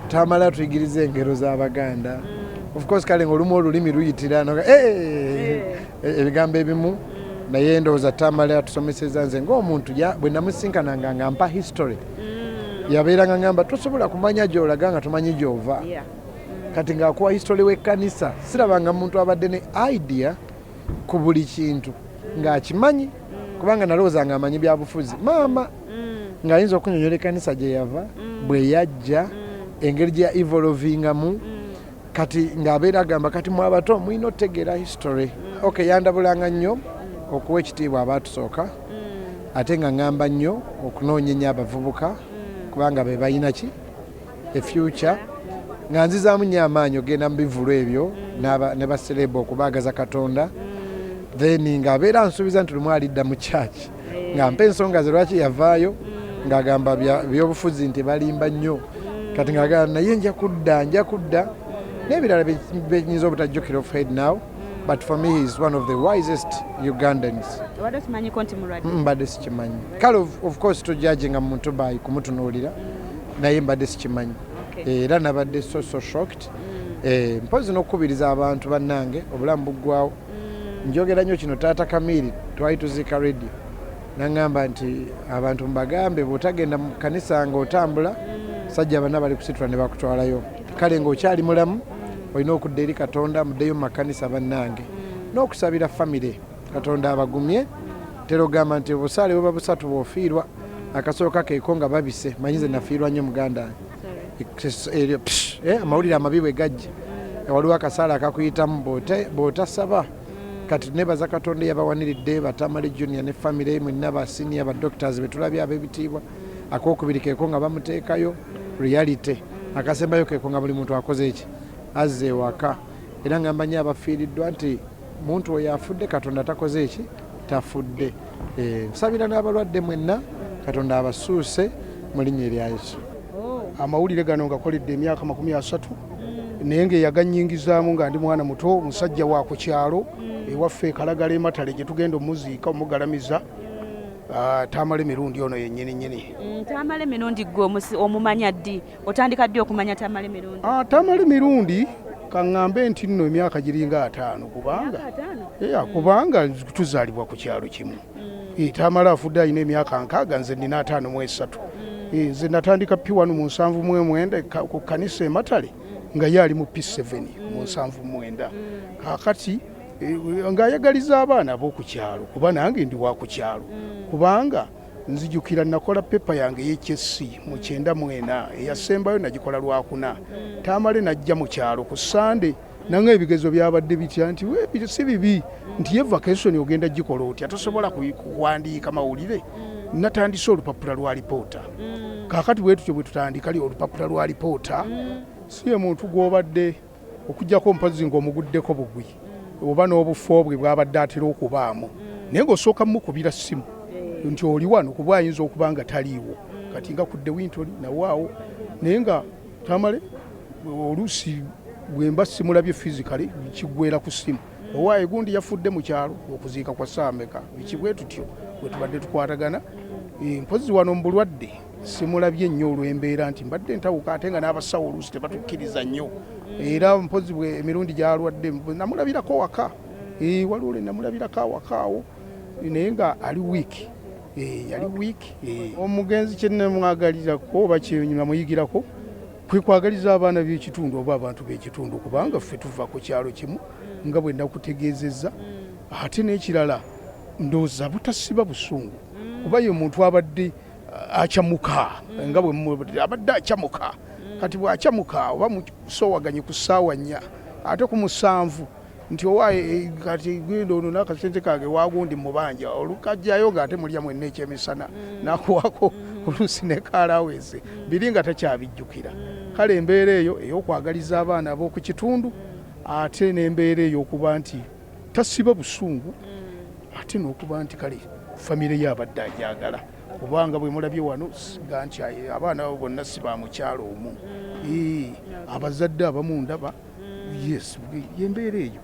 tamala tuyigiriza engero z'Abaganda. Of course kale ng'olumu olulimi luyitira ebigambo ebimu naye ndowooza tamala tusomeseza nze ng'omuntu bwe namusinkananga nga mpa history yabeeranga ngamba tosobola kumanya gy'olaga nga tomanyi gy'ova. Kati ng'akuwa history w'ekkanisa sirabanga muntu abadde ne idea ku buli kintu ng'akimanyi kubanga nalowooza ng'amanyi byabufuzi maama ng'ayinza okunnyonnyola ekkanisa gye yava bwe yajja engeri gye evolvingamu kati ng'abeera agamba kati mu abato mulina otegeera history. Yandabulanga nnyo okuwa ekitiibwa abaatusooka ate nga ngamba nnyo okunoonya ennyo abavubuka kubanga be balina ki future nga nzizaamu nnyo amaanyi ogenda mu bivulu ebyo ne basereba okubaagaza Katonda then ng'abeera nsuubiza nti lumu alidda mu church nga mpa ensonga ze lwaki yavaayo ng'agamba byobufuzi nti balimba nnyo kati ng'agamba naye nja kudda n'ebirala benyinza obutajjukira off head now but for me he is one of the wisest Ugandans. Mbadde sikimanyi kale of course tojjajinga muntu bayi kumutunuulira naye mbadde sikimanyi era nabadde so shocked mpozi n'okukubiriza abantu bannange obulamu buggwawo njogera nnyo kino taata Kamiri twali tuziika radio nangamba nti abantu mbagambe bw'otagenda mu kanisa ng'otambula sajja bana bali kusitula ne bakutwalayo kale ng'okyali mulamu olina okudda eri Katonda muddeyo mu makanisa bannange n'okusabira famire Katonda abagumye tera ogamba nti obusaale buba busatu bw'ofiirwa akasooka keeko nga babise manyize nafiirwa nnyo muganda amawulire amabi bwe gajja waliwo akasaala akakuyitamu bw'otasaba kati nebaza Katonda yabawaniridde Batamale Junior ne famire mwenna ba senior ba doctors betulabye ab'ebitiibwa akokubiri keeko nga bamuteekayo reality akasembayo keeko nga buli muntu akoze eki azze waka era ngamba nnyo abafiiriddwa nti muntu oyo afudde Katonda takoze eki tafudde. Nsabira n'abalwadde mwenna Katonda abasuuse mu linnya erya Yesu. Amawulire gano ngakoledde emyaka 30 naye ng'eyaganyingizaamu nga ndi mwana muto musajja wa ku kyalo ewaffe Kalagala e Matale gye tugenda omuziika omugalamiza Tamale Mirundi ono yennyini. Tamale Mirundi gwe omumanya ddi otandika ddi okumanya Tamale Mirundi? Tamale Mirundi kaŋŋambe nti nno emyaka giringa 5 kubanga tuzaalibwa ku kyalo kimu. Tamale afudde alina emyaka 6 nze nina 53. Nze natandika P1 mu 79 ku kanisa e Matale nga yali mu P7 mu 79. Kakati ng'ayagaliza abaana ab'oku kyalo kuba nange ndi wa ku kyalo kubanga nzijukira nakola pepa yange y'HSC mu 94 eyasembayo nagikola lwakuna. Tamale najja mu kyalo ku Sunday nange ebigezo byabadde bitya nti si bibi nti ye vacation ogenda gikola otya tosobola kuwandiika mawulire. Natandise olupapula lwa lipoota kakati bwe tutyo bwe tutandika olupapula lwa lipoota si ye muntu gw'obadde okujjako mpazi ng'omuguddeko bugwi oba n'obufu bwe bwabadde atera okubaamu naye ng'osooka mukubira ssimu nti oli wano kuba ayinza okuba nga taliiwo kati nga kudde Wintoli nawaawo naye nga Tamale oluusi bwe mba simulabye physically kiggwera ku ssimu owaaye gundi yafudde mu kyalo okuziika kwa Saameka biki bwe tutyo bwe tubadde tukwatagana mpozi wano mu bulwadde simulabye nnyo olw'embeera nti mbadde ntawuka ate nga n'abasawo oluusi tebatukkiriza nnyo era mpozi bwe emirundi gyalwadde namulabirako waka waliwo le namulabirako awakaawo naye nga ali wiiki yali wiiki. Omugenzi kye namwagalizako oba kyenamuyigirako kwe kwagaliza abaana b'ekitundu oba abantu b'ekitundu kubanga ffe tuva ku kyalo kimu nga bwe nakutegeezezza ate n'ekirala ndowooza butasiba busungu kuba ye omuntu abadde akyamuka nga bwe abadde akyamuka kati bw'akyamuka oba musowaganye ku ssaawa 4 ate ku 7 nti owaaye kati genda ono n'akasente kange wagundi mubanja olukajjayo ng'ate mulya mwenna ekyemisana nakuwako oluusi ne kaalaweze biri nga takyabijjukira. Kale embeera eyo ey'okwagaliza abaana ab'oku kitundu ate n'embeera eyo okuba nti tasiba busungu ate n'okuba nti kale famire y'abadde ajagala kubanga bwe mulabye wano siga nti abaana abo bonna si ba mu kyalo omu abazadde abamu ndaba yes yembeera eyo.